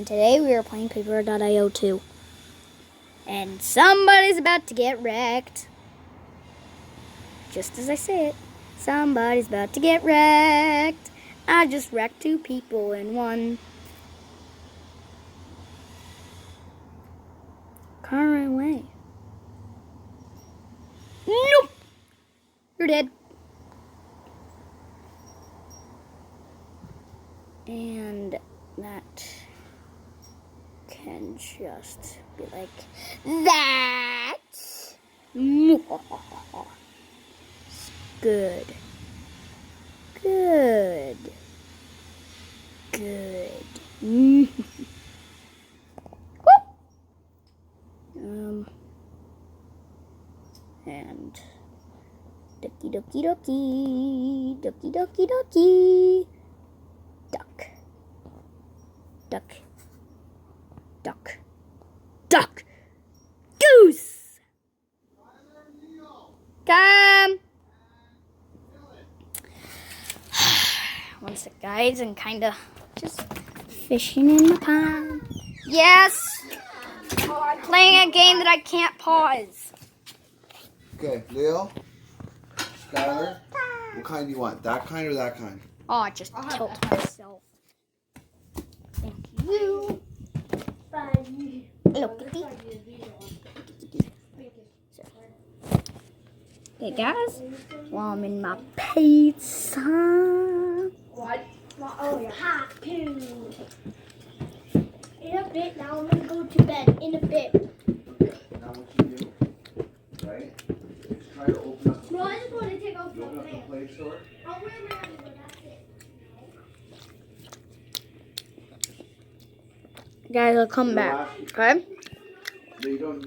and today we are playing Paper.io 2. And somebody's about to get wrecked. Just as I say it, somebody's about to get wrecked. I just wrecked 2 people in one. Car ran away. Nope! You're dead. And that can just be like that. Good. Good. Good. And ducky ducky ducky ducky ducky ducky duck duck duck duck goose. Come. One sec, guys, and kind of just fishing in the pond. Yes, playing a game that I can't pause. Okay, Leo, Skylar, what kind do you want? That kind or that kind? Oh, I just tilt myself. Thank you. Hello, Kitty. Hey, guys. While I'm in my pizza. What? Oh, you're hot too. In a bit, now I'm going to go to bed. In a bit. Now what you do, right, is try to open up the No, I just want to take off you open my up the pants. Play Store. I'll wear my underwear, that's it. Guys, I'll come back. Okay? No, you don't